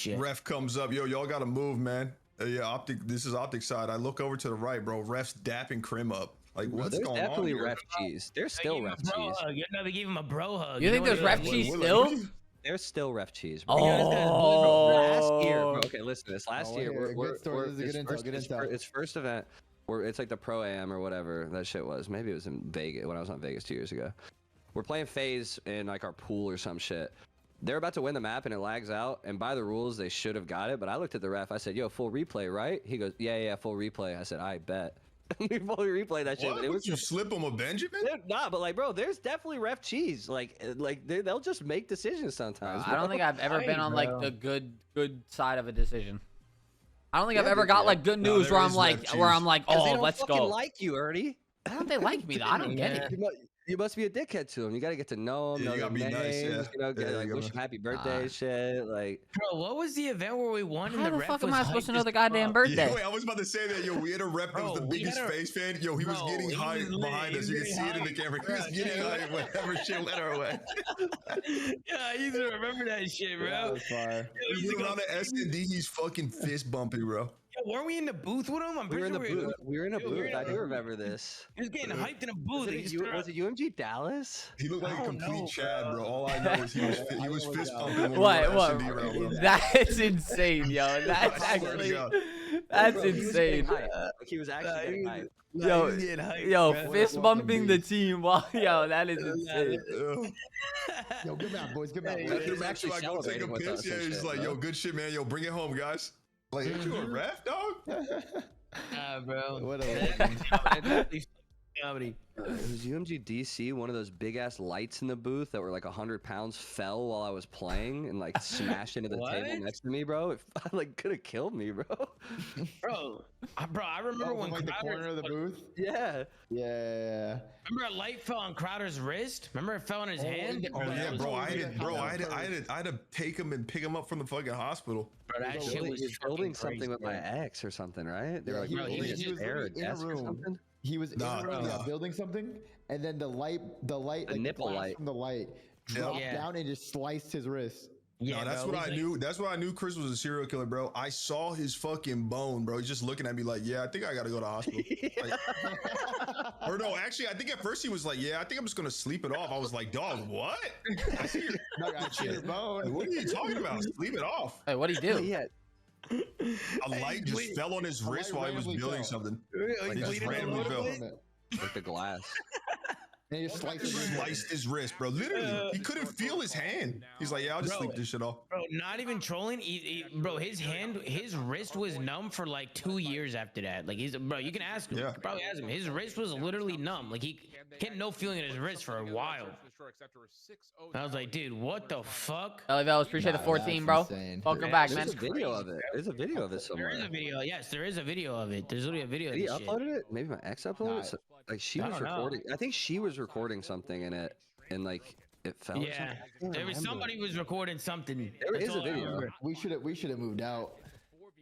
shit. Ref comes up, yo, y'all gotta move, man. Yeah, optic. This is optic side. I look over to the right, bro. Ref's dapping Crim up. Like, what's going on? There's definitely here? ref cheese. There's still ref cheese. You never gave him a bro hug. You think there's ref cheese still? There's still ref cheese. Bro. Oh, last year. Bro, okay, listen. This last year, it's first event. It's like the Pro Am or whatever that shit was. Maybe it was in Vegas when I was on Vegas 2 years ago. We're playing FaZe in like our pool or some shit. They're about to win the map and it lags out. And by the rules, they should have got it. But I looked at the ref. I said, "Yo, full replay, right?" He goes, "Yeah, full replay." I said, "I bet." We fully replayed that shit. What? But it was you slip him a Benjamin? Nah, but like, bro, there's definitely ref cheese. Like they'll just make decisions sometimes. I don't think I've ever been on like the good side of a decision. I don't think I've ever got like good news where I'm like, oh, let's go. Like you, Ernie. Why don't they like me though? I don't get it. You must be a dickhead to him. You gotta get to know him. Yeah, know you gotta be names, nice, yeah. You know, get, wish him happy birthday, shit. Like, bro, what was the event where we won? How and the ref fuck am was I supposed to hyped know as the goddamn fuck? birthday? Yo, wait, I was about to say that. Yo, we had a rep that was the biggest FaZe fan. Yo, he was getting hype behind us. You can see it in the camera. He was getting hype whenever shit went our way. Yeah, I used to remember that shit, bro. That was fire. He's around the S&D. He's fucking fist bumping, bro. Yo, weren't we in the booth with him? I'm we were in pretty the sure booth. We were in a booth. I do remember this. He was getting hyped in a booth. Was it UMG Dallas? He looked like a complete Chad, bro. All I know is he was fist pumping. What? That's insane, yo. That's actually that's insane. He was actually hyped. Yo, fist bumping the team while that is insane. Yo, good map, boys. Good map. He's actually celebrating with us. Yeah, he's like, yo, good shit, man. Yo, bring it home, guys. Like, ain't you a ref, dog? Bro. What a comedy. It was UMG DC, one of those big ass lights in the booth that were like 100 pounds fell while I was playing and like smashed into the table next to me, bro. It like could have killed me, bro. Bro, I remember when like the corner of the booth. Yeah. Yeah. Remember a light fell on Crowder's wrist? Remember it fell on his hand? Oh yeah, bro. I had to take him and pick him up from the fucking hospital. Bro, that shit was building something with my ex or something, right? They were like building a chair, a desk or something. He was in a room building something, and then the light, like nipple light from the light dropped down and just sliced his wrist. Yeah, no, that's what I knew. That's what I knew. Chris was a serial killer, bro. I saw his fucking bone, bro. He's just looking at me like, yeah, I think I gotta go to the hospital. Like, or no, actually, I think at first he was like, yeah, I think I'm just gonna sleep it off. I was like, dog, what? I see your bone. Like, what are you talking about? Sleep it off. Hey, what'd he do? Yeah. A light just fell on his wrist while he was building something. Like, just randomly fell. Like the glass. And he just sliced his wrist, bro. Literally, he couldn't feel his hand. He's like, yeah, I'll just sleep this shit off. Bro, not even trolling. Bro, his wrist was numb for like 2 years after that. Like bro, you can ask him. Yeah. Probably ask him. His wrist was literally numb. Like he had no feeling in his wrist for a while. I was like, dude, what the fuck? Fellas, appreciate the 14, bro. Welcome back, man. There's a video of it. There's a video of it somewhere. There is a video. Yes, there is a video of it. There's literally a video of He this uploaded shit. it? Maybe my ex uploaded it? Like she was recording. I think she was recording something in it, and like it fell. Yeah, there was somebody was recording something. There is a video. We should have moved out.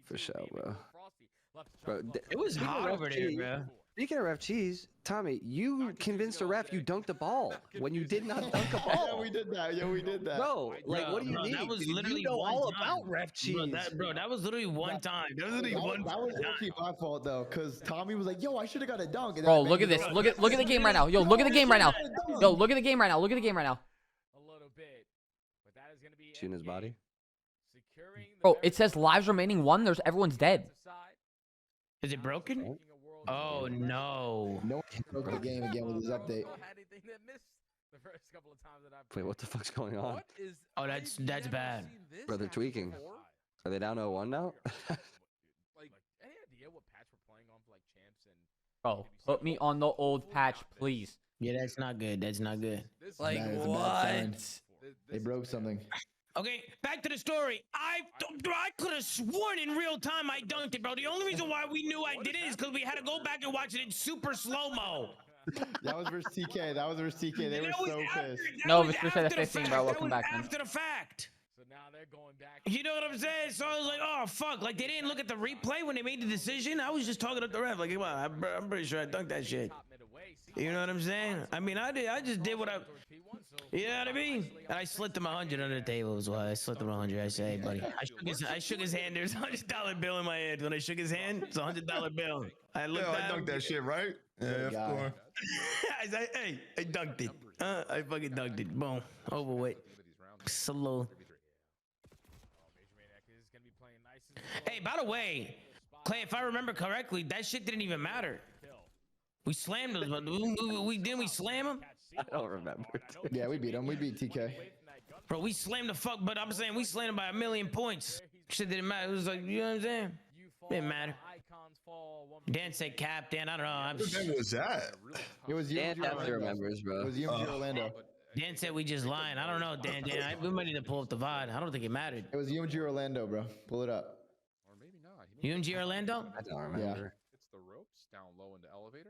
For sure, bro. It was hot over there, bro. Speaking of ref cheese, Tommy, you convinced a ref you dunked the ball when you did not dunk a ball. Yeah, we did that. Bro, like, what do you mean? That was literally you know all about ref cheese. Bro, that was literally one time. That was literally one time. That was actually my fault though, because Tommy was like, "Yo, I should have got a dunk." Bro, look at this. Look at the game right now. Yo, look at the game right now. Yo, look at the game right now. Look at the game right now. A little bit, but that is gonna be shooting his body. Bro, it says lives remaining 1. Everyone's dead. Is it broken? Oh no. No one broke the game again with his update. Wait, what the fuck's going on? Oh, that's bad. Bro, they're tweaking. Are they down 0-1 now? Like, any idea what patch we're playing on for like champs and? Bro, put me on the old patch, please. Yeah, that's not good. That's not good. Like what? They broke something. Okay, back to the story. I could have sworn in real time I dunked it, bro. The only reason why we knew I did it is because we had to go back and watch it in super slow-mo. That was versus TK. They were so pissed. No, it's for the 15, bro. Welcome back, man. After the fact. So now they're going back. You know what I'm saying? So I was like, oh, fuck. Like, they didn't look at the replay when they made the decision. I was just talking to the ref. Like, come on, I'm pretty sure I dunked that shit. You know what I'm saying? I mean, I just did what I... You know what I mean? And I slipped him 100 under the table as well. I slipped him 100. I say, hey, buddy. I shook his hand. There's a $100 bill in my hand. When I shook his hand, it's a $100 bill. I looked at I dunked that shit, right? Yeah, of course. I said, hey, I dunked it. I fucking dunked it. Boom. Over with. Slow. Hey, by the way, Clay, if I remember correctly, that shit didn't even matter. We slammed him. We slam him? I don't remember. Yeah, we beat him. We beat TK. Bro, we slammed the fuck, but I'm saying we slammed him by 1,000,000 points. Shit didn't matter. It was like, you know what I'm saying? Didn't matter. Dan said cap, Dan, I don't know. What was that? It was Dan definitely remembers, bro. It was UMG Orlando. Dan said we just lying. I don't know, Dan. We might need to pull up the VOD. I don't think it mattered. It was UMG Orlando, bro. Pull it up. Or maybe not. UMG Orlando? I don't remember. It's the ropes down low in the elevator.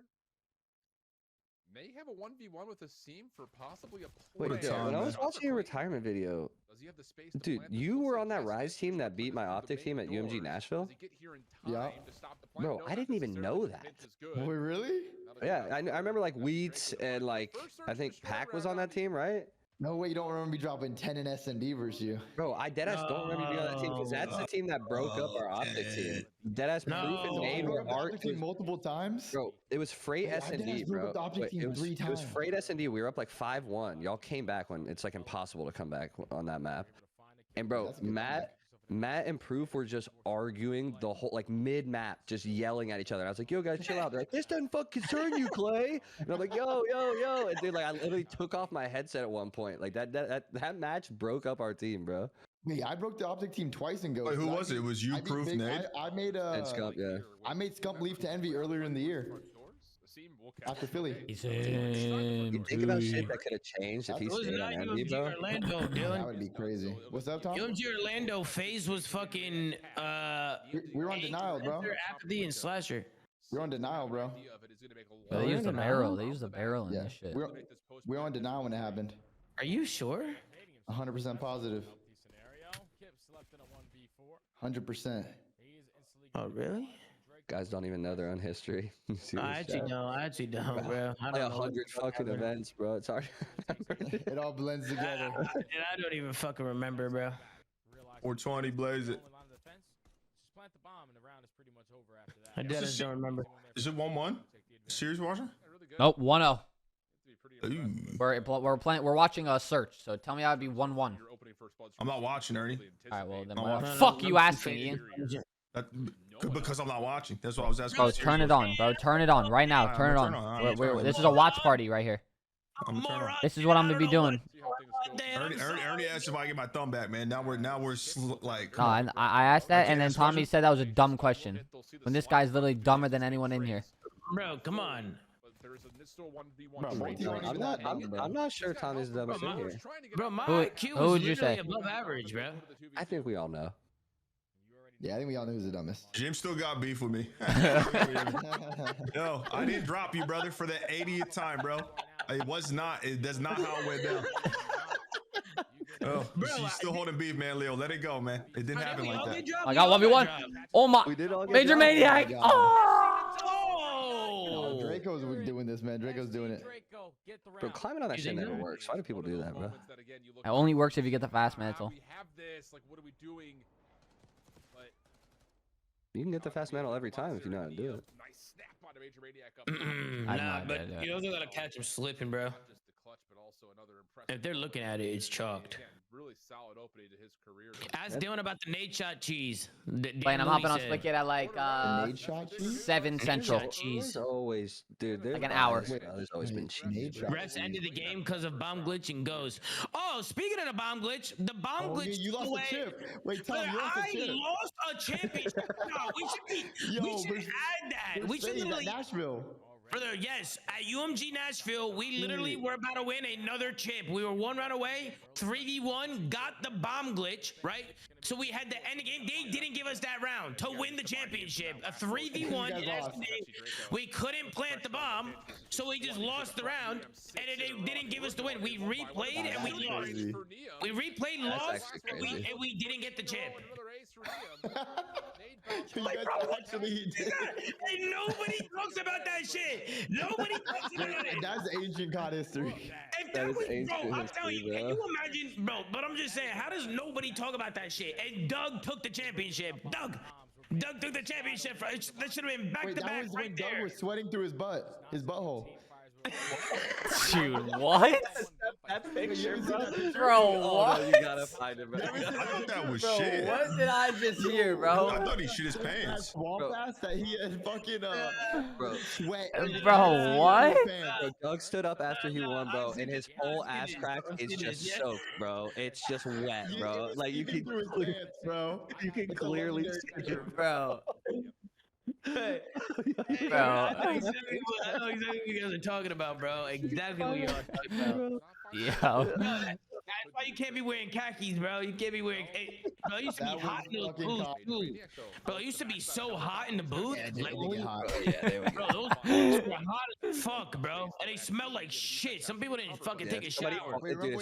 May have a 1v1 with a seam for possibly a play. Wait, dude, when I was watching your retirement video, Does he have the space to dude, plant this? you Looks were like on that yes, Rise this team is that beat my the optic team at doors. UMG Nashville. Does he get here in Yeah. time to stop the Bro, plant? I didn't even know that. Wait, really? Yeah, I remember like Wheats and like I think Pack was on that team, right? No way, you don't remember me dropping 10 in S&D versus you. Bro, I deadass don't remember you being on that team because that's the team that broke up our optic team. Deadass No. Proof and Nade You were broke the our optic team multiple times? Bro, it was Freight Bro, I S&D, deadass broke bro. up the optic Wait, team it was 3 it was times. Freight S&D. We were up like 5-1. Y'all came back when it's like impossible to come back on that map. And bro, That's a good Matt and Proof were just arguing the whole like mid map, just yelling at each other. I was like, "Yo, guys, chill out." They're like, "This doesn't fuck concern you, Clay." And I'm like, "Yo, and dude, like I literally took off my headset at one point. Like that match broke up our team, bro. Wait, I broke the optic team twice in Ghost. Wait, who was it? It was you, Proof, Nate? I made And Scump, yeah. I made Scump leave to Envy earlier in the year after Philly. He's You think about shit that could have changed if he It was stayed not on Envy, UMG bro. Orlando, That Dylan. would be crazy. What's up, Tom? UMG Orlando phase was fucking We were on denial, bro. Apathy and Slasher. We're on denial, bro. But they Oh, used the no. barrel. They used the barrel in Yeah, this shit. we're on denial when it happened. Are you sure? 100% positive. 100%. Oh, really? Guys don't even know their own history. You see I this shit? actually don't, bro. I Play don't know. 100 fucking events, bro. It's hard. It all blends together. I don't even fucking remember, bro. 420, blaze it. I just don't remember. Is it 1-1? Series watcher? Nope, 1-0. Ooh. We're watching a search. So tell me how it'd be 1-1. I'm not watching, Ernie. All right, well then No, why the no, fuck you asking, Ian? That, because I'm not watching. That's what I was asking. Bro, turn it on, bro. Turn it on right now. Alright, Turn it I'm on. gonna turn it on. This is a watch party right here. I'm gonna turn it on. This is what I'm gonna be doing. Ernie asked if I get my thumb back, man. Now we're like. No, and I asked that, and then Tommy said that was a dumb question. When this guy's literally dumber than anyone in here. Bro, come on. I'm not sure Tommy's the dumbest in here. Bro, my Who- IQ who is would you literally say? above average, bro. I think we all know. Yeah, I think we all know who's the dumbest. Jim still got beef with me. Yo, I didn't drop you, brother, for the 80th time, bro. That's not how it went down. Oh, she's still holding beef, man, Leo. Let it go, man. It didn't happen like that. I got 1v1. Oh my. We did all get Major dropped. Maniac. Oh, Oh! Draco's doing this, man. Draco's doing it. Bro, climbing on that shit never works. Why do people do that, bro? It only works if you get the fast mantle. We have this. Like, what are we doing? But You can get the fast mantle every time if you know how to do it. nice snap on a Major Maniac up. I know Nah, I but did, yeah. you also gotta catch him slipping, bro. Not just the clutch, but also another impressive If they're looking at it, it's chalked. Again, really solid opening to his career. Ask Dylan about the Nate shot cheese. Playing, I'm hopping on Spigot at like Nade shot cheese? 7 central. Shot cheese. There's always, dude. There's Like an hour. There's always been cheese. Nade shot Refs ended the game because of bomb glitch and goes. Oh, speaking of the bomb glitch, the bomb Oh, glitch. you lost away. a chip. Wait, Tom, But you lost a I chip. lost a championship. No, we should add that. We should Stayed at literally. Nashville. Brother, yes, at UMG Nashville, we literally were about to win another chip. We were 1 round away, 3v1, got the bomb glitch, right? So we had to end the game. They didn't give us that round to win the championship. A 3v1, You guys lost. we couldn't plant the bomb, so we just lost the round, and they didn't give us the win. We replayed and we lost. Crazy. We replayed, That's lost, actually crazy. and we didn't get the chip. Like, guys bro, actually did. And nobody talks about that shit. Nobody talks about it. That's ancient COD history. If that was, bro, I'm telling you, bro. can you imagine, bro? But I'm just saying, how does nobody talk about that shit? And Doug took the championship. Doug took the championship. That should have been back Wait, to that back was right when there. Doug was sweating through his butthole. Dude, what? That picture, Bro, Oh, what? no, you gotta find it, bro. I thought that was Bro, shit. what did I just hear, I bro? thought he shit his That pants. swamp ass that he had fucking Bro. sweat. Bro, what? Bro, Doug stood up after he won, bro, and his whole ass crack is just soaked, bro. It's just wet, bro. Like you can through his pants, bro. you can It's a clearly legendary see picture. Bro. Bro, Bro. I know exactly what you guys are talking about, bro. Exactly what you are talking about. Yo. That's why you can't be wearing khakis, bro. You can't be wearing. Bro, it used to be That hot was in those fucking booths hot. too. Bro, it used to be so hot in the booth. Yeah, Like, they get hot. bro, those booths were hot as fuck, bro, and they smell like shit. Some people didn't fucking take a shower.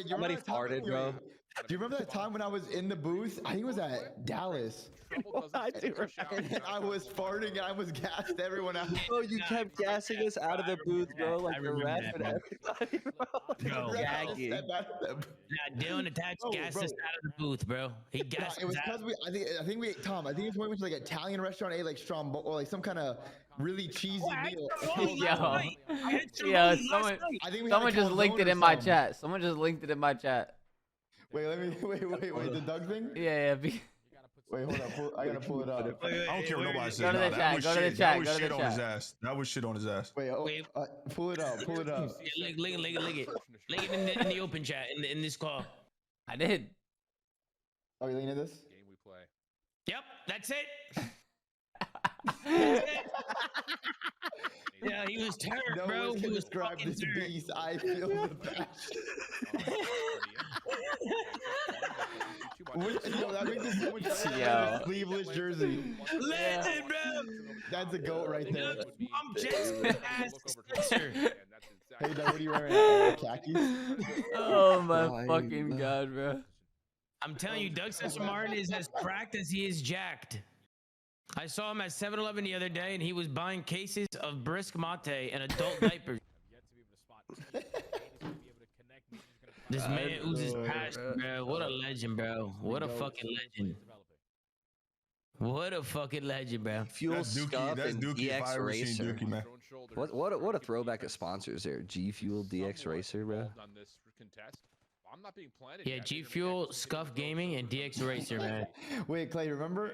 Somebody farted, bro. Do you remember that time when I was in the booth? I think it was at Dallas. I do And then I was farting and I was gassed everyone out. Bro, you kept gassing us out of the booth, bro, like the ref and everybody, bro. Bro, Gagging. Nah, Dylan attached gassed us out of the booth, bro. He gassed It was us out. because I think it's when we went to like an Italian restaurant, ate like strombo or like some kind of really cheesy meal. Yo. Yo, Someone I think we had a just calzone linked it or in my something. chat. Someone just linked it in my chat. Wait, the Doug thing? Yeah. Wait, hold up. I gotta pull it up. I don't care what nobody says. Go to the Nah, chat, that was go to the shit. chat, That was go to the shit on his chat. ass. That was shit on his ass. Wait, pull it up. Yeah, lick it. Lick it in the open chat in this call. I did. Are you leaning at this? Game we play. Yep, that's it. Yeah, he was turned, No bro. one He can was describe fucking this turned. beast. I feel the passion. Yo, that makes it so much better. Yo. Sleeveless jersey. Legend, bro. That's a goat right there. I'm Jackson ass Clayster. Hey, Doug, what are you wearing? Khakis? Oh my fucking god, bro. I'm telling you, Doug Spencer Martin is as cracked as he is jacked. I saw him at 7-Eleven the other day, and he was buying cases of Brisk Mate and adult diapers. This man oozes passion, bro. What a legend, bro. What a fucking legend. What a fucking legend, bro. Fuel That's Dookie. Scuff That's and Dookie. If I DX ever seen Racer. Dookie, man. What a throwback of sponsors there. G Fuel, DX Racer, bro. I'm not being planted. Yeah, G Fuel, Scuff Gaming, and DX Racer, man. Wait, Clay, remember?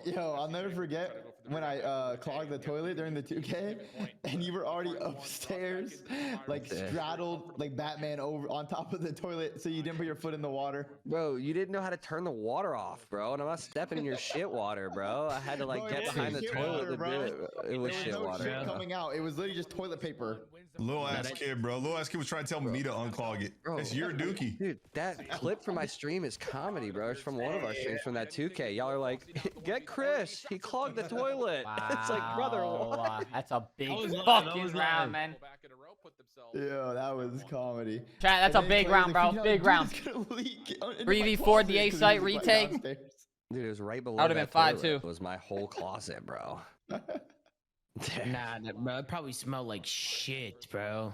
Yo, I'll never forget when I clogged the toilet during the 2K, and you were already upstairs, like straddled like Batman over on top of the toilet, so you didn't put your foot in the water. Bro, you didn't know how to turn the water off, bro. And I'm not stepping in your shit water, bro. I had to like Bro, get it wasn't behind the shit toilet water, to bro. do it. It was There shit no water. shit coming out. It was literally just toilet paper. Little ass kid, bro. Little ass kid was trying to tell me to unclog it. Bro. It's your Dookie. Dude, that clip from my stream is comedy, bro. It's from one of our streams from that 2K. Y'all are like, get Chris. He clogged the toilet. It's like, brother, what? That's a big That was live, fucking that was round, live. man. Yeah, that was comedy. Chat, that's a And then big Clay round, was like, bro. "Yo, Big dude, round. it's gonna leak into my 3v4 closet," DA 'cause site it was, like, retake. downstairs. Dude, it was right below That would've been fine, toilet. too. It was my whole closet, bro. Nah, bro, it probably smelled like shit, bro.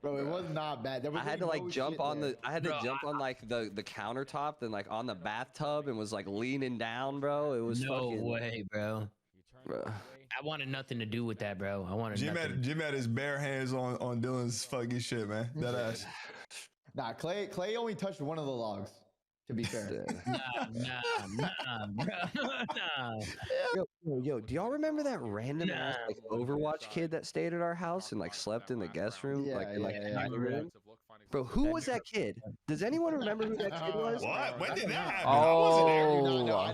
Bro, it was not bad. There was I had to like like no jump shit on there. the I had to Bro, jump on like the countertop and like on the bathtub and was like leaning down, bro. It was No fucking way, bro. bro. I wanted nothing to do with that, bro. I wanted nothing. Jim had his bare hands on Dylan's fucking shit, man. That ass. Nah, Clay only touched one of the logs. To be fair. Nah, bro. Nah. Yo, do y'all remember that random ass like Overwatch kid that stayed at our house and like slept in the guest room, Yeah, like in like yeah, the yeah. dining room? Bro, who was that kid? Does anyone remember who that kid was? What? When did that happen? I wasn't there. Oh, I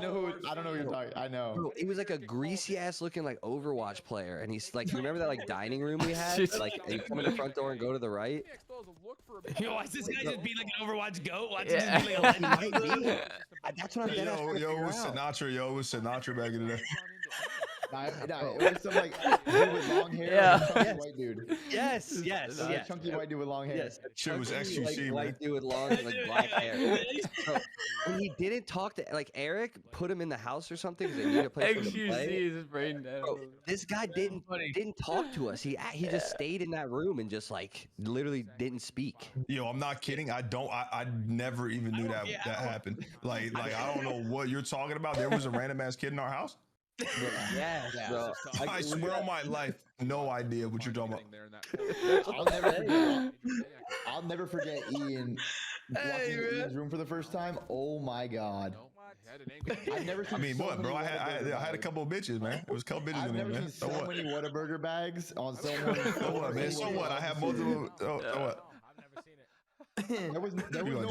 don't know who you're talking. I know. Bro, he was like a greasy ass looking like Overwatch player, and he's like, you remember that like dining room we had? Like, you come in the front door and go to the right. Yo, watch this guy just be like an Overwatch goat. Watch Yeah. this just be like a That's what I'm dead ass trying to Yo, figure it was out. Sinatra. Yo, it was Sinatra back in the day. It was some like dude with long hair. Yeah. Chunky white dude. Yes. Chunky white dude with long hair. Yes. Shit was Chunky, XQC, man. white dude with long like black hair. So, when he didn't talk to like Eric, put him in the house or something because they need a place for him to play. XQC is brain dead. Bro, this guy didn't talk to us. He just stayed in that room and just like literally didn't speak. Yo, I'm not kidding. I never even knew that happened. Like I don't know what you're talking about. There was a random ass kid in our house. Yeah, bro. I swear on my life, no idea what you're talking about. I'll never forget Ian walking into Ian's room for the first time. Oh my god. I've never seen. I mean, what, bro? I had a couple of bitches, man. It was a couple bitches in there, man. I've never seen so many Whataburger bags on someone. So what, man? So what? I have multiple. So what? There was no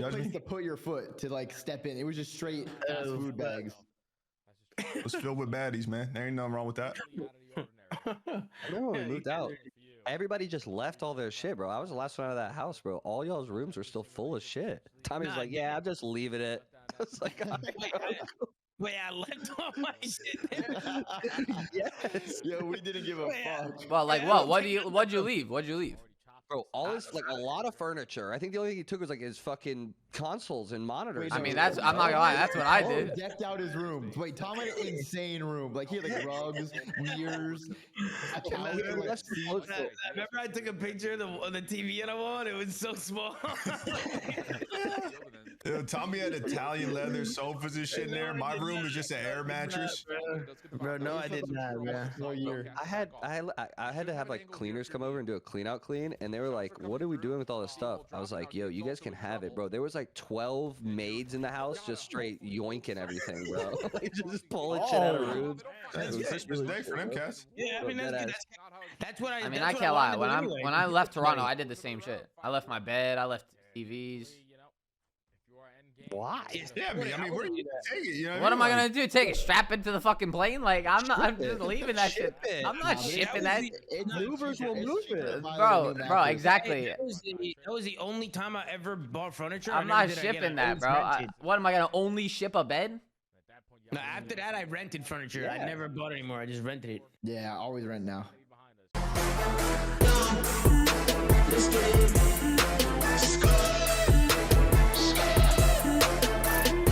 place to put your foot to like step in. It was just straight fast food bags. It was filled with baddies, man. There ain't nothing wrong with that. No, we moved out. Everybody just left all their shit, bro. I was the last one out of that house, bro. All y'all's rooms were still full of shit. Tommy was like, "Yeah, I'm just leaving it." I was like, Wait, I left all my shit. "Yes." Yo, we didn't give a fuck. Well, like what? What'd you leave? What'd you leave? Bro, all his like a lot of furniture. I think the only thing he took was like his fucking consoles and monitors. I mean, I'm not gonna lie, that's what I did. Decked out his room. Wait, Tom had an insane room. Like he had like rugs, mirrors, a couch. Remember I took a picture of the TV on the wall and it was so small. Yo, Tommy had Italian leather sofas and shit in there. My room is just an air mattress. Bro, no, I did not, man. I had to have like cleaners come over and do a clean out clean, and they were like, "What are we doing with all this stuff?" I was like, "Yo, you guys can have it, bro." There was like 12 maids in the house, just straight yoinking everything, bro. Like just pulling shit out of rooms. It was Christmas Day for them cats. Yeah, I mean that's what I. I mean, I can't lie. When I left Toronto, I did the same shit. I left my bed. I left TVs. Why? Yeah, I mean, where do you take it? You know what am I gonna do? Take it? Strap it to the fucking plane? Like I'm just leaving that shit. I'm not shipping that. Movers will move it, bro. Exactly. That was the only time I ever bought furniture. I'm not shipping that, bro. What am I gonna only ship a bed? No, after that I rented furniture. I never bought anymore. I just rented it. Yeah, I always rent now.